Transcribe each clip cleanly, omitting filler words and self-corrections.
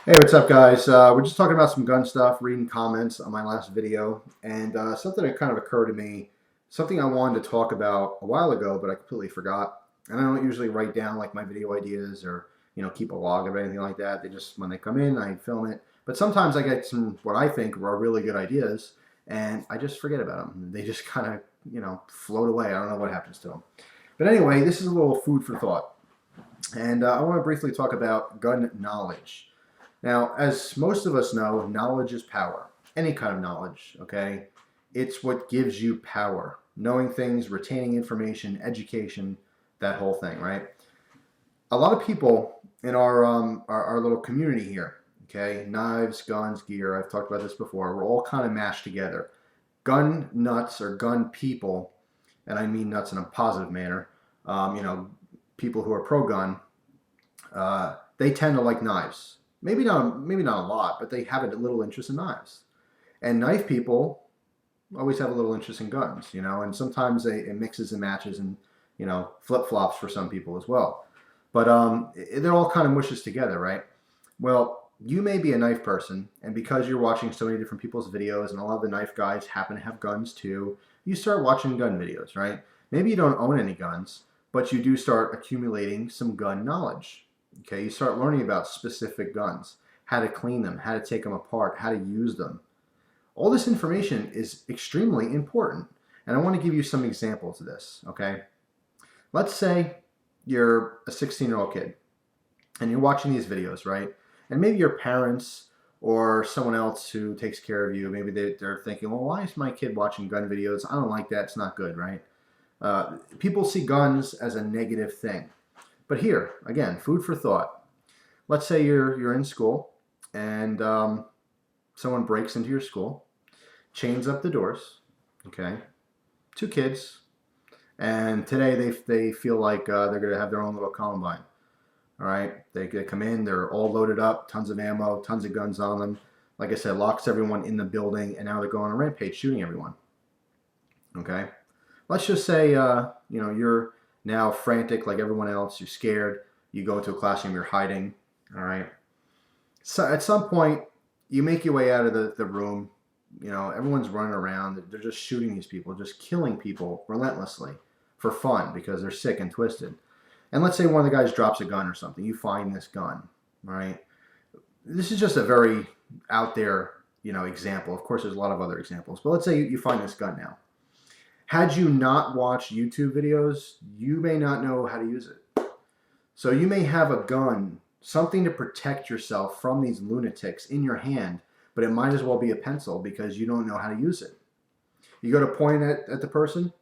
Hey, what's up, guys? We're just talking about some gun stuff, reading comments on my last video, and something that kind of occurred to me, something I wanted to talk about a while ago, but I completely forgot. And I don't usually write down like my video ideas or keep a log of anything like that. They just when they come in, I film it. But sometimes I get some what I think are really good ideas, and I just forget about them. They just kind of float away. I don't know what happens to them. But anyway, this is a little food for thought, and I want to briefly talk about gun knowledge. Now, as most of us know, knowledge is power. Any kind of knowledge, okay? It's what gives you power. Knowing things, retaining information, education, that whole thing, right? A lot of people in our little community here, okay? Knives, guns, gear, I've talked about this before, we're all kind of mashed together. Gun nuts or gun people, and I mean nuts in a positive manner, people who are pro-gun, they tend to like knives. Maybe not a lot, but they have a little interest in knives. And knife people always have a little interest in guns, and sometimes it mixes and matches and, flip flops for some people as well. But they're all kind of mushes together, right? Well, you may be a knife person, and because you're watching so many different people's videos, and a lot of the knife guys happen to have guns too, you start watching gun videos, right? Maybe you don't own any guns, but you do start accumulating some gun knowledge. Okay, you start learning about specific guns, how to clean them, how to take them apart, how to use them. All this information is extremely important, and I want to give you some examples of this, okay? Let's say you're a 16-year-old kid, and you're watching these videos, right? And maybe your parents or someone else who takes care of you, maybe they're thinking, well, why is my kid watching gun videos? I don't like that. It's not good, right? People see guns as a negative thing. But here, again, food for thought. Let's say you're in school and someone breaks into your school, chains up the doors, okay? Two kids, and today they feel like they're going to have their own little Columbine. All right, they come in, they're all loaded up, tons of ammo, tons of guns on them. Like I said, locks everyone in the building, and now they're going on a rampage, shooting everyone. Okay, let's just say you're now frantic like everyone else. You're scared. You go into a classroom. You're hiding. All right. So at some point, you make your way out of the room. Everyone's running around. They're just shooting these people, just killing people relentlessly for fun because they're sick and twisted. And let's say one of the guys drops a gun or something. You find this gun, right? This is just a very out there, example. Of course, there's a lot of other examples. But let's say you find this gun now. Had you not watched YouTube videos, you may not know how to use it. So you may have a gun, something to protect yourself from these lunatics in your hand, but it might as well be a pencil because you don't know how to use it. You go to point at the person,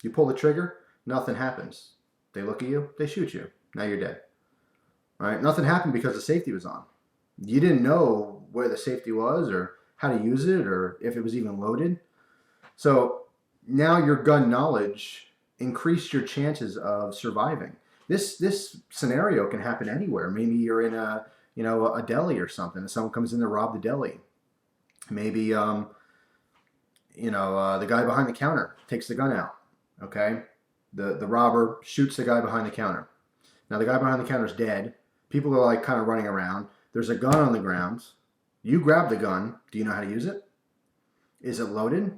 you pull the trigger, nothing happens. They look at you, they shoot you. Now you're dead. All right? Nothing happened because the safety was on. You didn't know where the safety was or how to use it or if it was even loaded. So now your gun knowledge increased your chances of surviving. This scenario can happen anywhere. Maybe you're in a deli or something, and someone comes in to rob the deli. Maybe the guy behind the counter takes the gun out. Okay, the robber shoots the guy behind the counter. Now the guy behind the counter is dead. People are like kind of running around. There's a gun on the ground. You grab the gun. Do you know how to use it? Is it loaded?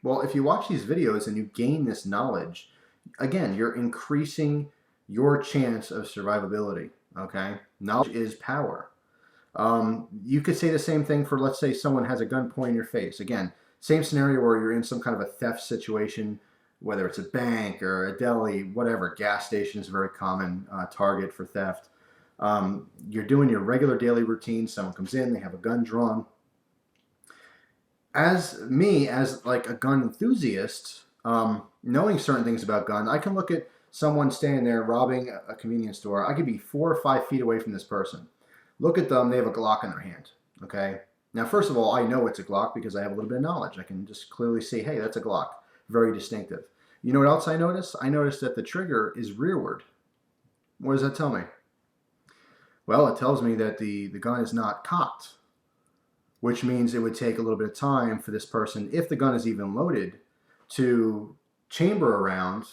Well, if you watch these videos and you gain this knowledge, again, you're increasing your chance of survivability, okay? Knowledge is power. You could say the same thing for, let's say, someone has a gun pointing your face. Again, same scenario where you're in some kind of a theft situation, whether it's a bank or a deli, whatever. Gas station is a very common target for theft. You're doing your regular daily routine. Someone comes in, they have a gun drawn. As like a gun enthusiast, knowing certain things about guns, I can look at someone standing there robbing a convenience store. I could be 4 or 5 feet away from this person. Look at them, they have a Glock in their hand, okay? Now, first of all, I know it's a Glock because I have a little bit of knowledge. I can just clearly see, hey, that's a Glock. Very distinctive. You know what else I noticed? I noticed that the trigger is rearward. What does that tell me? Well, it tells me that the gun is not cocked, which means it would take a little bit of time for this person, if the gun is even loaded, to chamber around,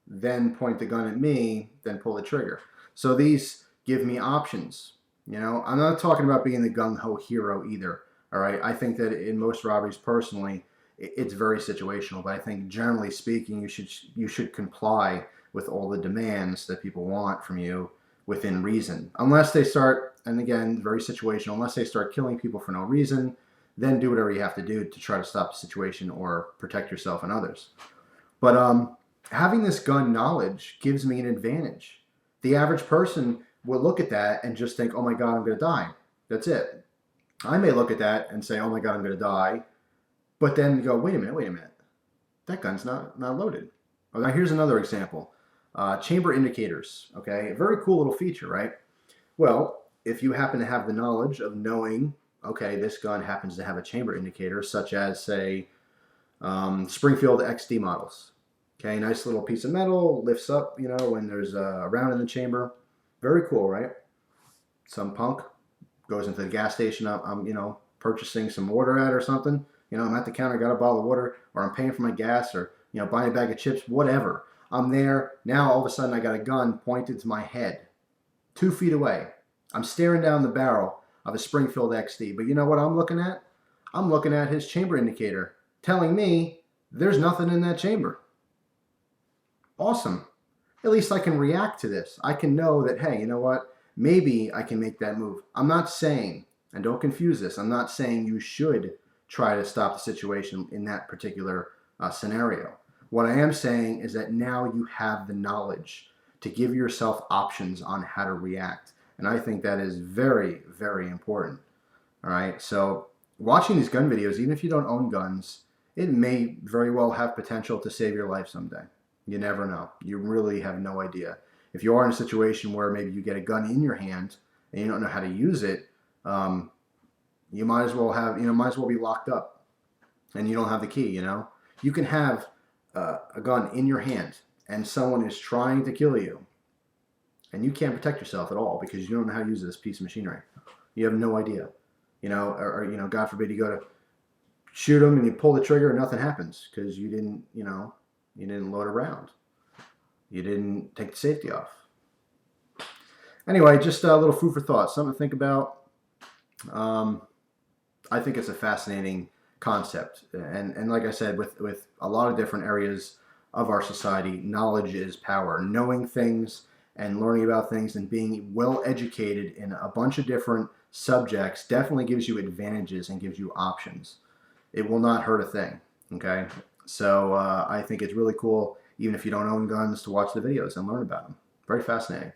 then point the gun at me, then pull the trigger. So these give me options. You know, I'm not talking about being the gung-ho hero either. All right. I think that in most robberies, personally, it's very situational. But I think generally speaking, you should comply with all the demands that people want from you within reason. Unless they start, and again, very situational. Unless they start killing people for no reason, then do whatever you have to do to try to stop the situation or protect yourself and others. But having this gun knowledge gives me an advantage. The average person will look at that and just think, oh my God, I'm going to die. That's it. I may look at that and say, oh my God, I'm going to die. But then go, wait a minute. That gun's not loaded. Oh, now here's another example. Chamber indicators, okay? A very cool little feature, right? Well, if you happen to have the knowledge of knowing, okay, this gun happens to have a chamber indicator, such as, say, Springfield XD models. Okay, nice little piece of metal, lifts up, you know, when there's a round in the chamber. Very cool, right? Some punk goes into the gas station I'm, you know, purchasing some water at or something. You know, I'm at the counter, got a bottle of water, or I'm paying for my gas, or, you know, buying a bag of chips, whatever. I'm there. Now, all of a sudden, I got a gun pointed to my head, 2 feet away. I'm staring down the barrel of a Springfield XD. But you know what I'm looking at? I'm looking at his chamber indicator, telling me there's nothing in that chamber. Awesome. At least I can react to this. I can know that, hey, you know what? Maybe I can make that move. I'm not saying, and don't confuse this, I'm not saying you should try to stop the situation in that particular scenario. What I am saying is that now you have the knowledge to give yourself options on how to react. And I think that is very, very important. All right. So watching these gun videos, even if you don't own guns, it may very well have potential to save your life someday. You never know. You really have no idea. If you are in a situation where maybe you get a gun in your hand and you don't know how to use it, you might as well have, you know, might as well be locked up, and you don't have the key. You know, you can have a gun in your hand and someone is trying to kill you, and you can't protect yourself at all because you don't know how to use this piece of machinery. You have no idea. You know, or you know, God forbid you go to shoot them and you pull the trigger and nothing happens because you didn't, you know, you didn't load a round. You didn't take the safety off. Anyway, just a little food for thought, something to think about. I think it's a fascinating concept. And like I said, with a lot of different areas of our society, knowledge is power. Knowing things and learning about things and being well educated in a bunch of different subjects definitely gives you advantages and gives you options. It will not hurt a thing, okay? So I think it's really cool, even if you don't own guns, to watch the videos and learn about them. Very fascinating.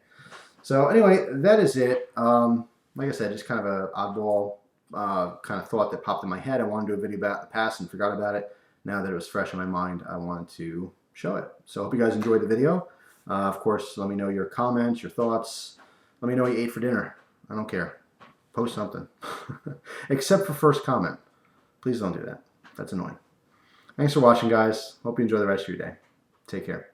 So anyway, that is it. Like I said, just kind of an oddball kind of thought that popped in my head. I wanted to do a video about it in the past and forgot about it. Now that it was fresh in my mind, I wanted to show it. So I hope you guys enjoyed the video. Of course, let me know your comments, your thoughts. Let me know what you ate for dinner. I don't care. Post something. Except for first comment. Please don't do that. That's annoying. Thanks for watching, guys. Hope you enjoy the rest of your day. Take care.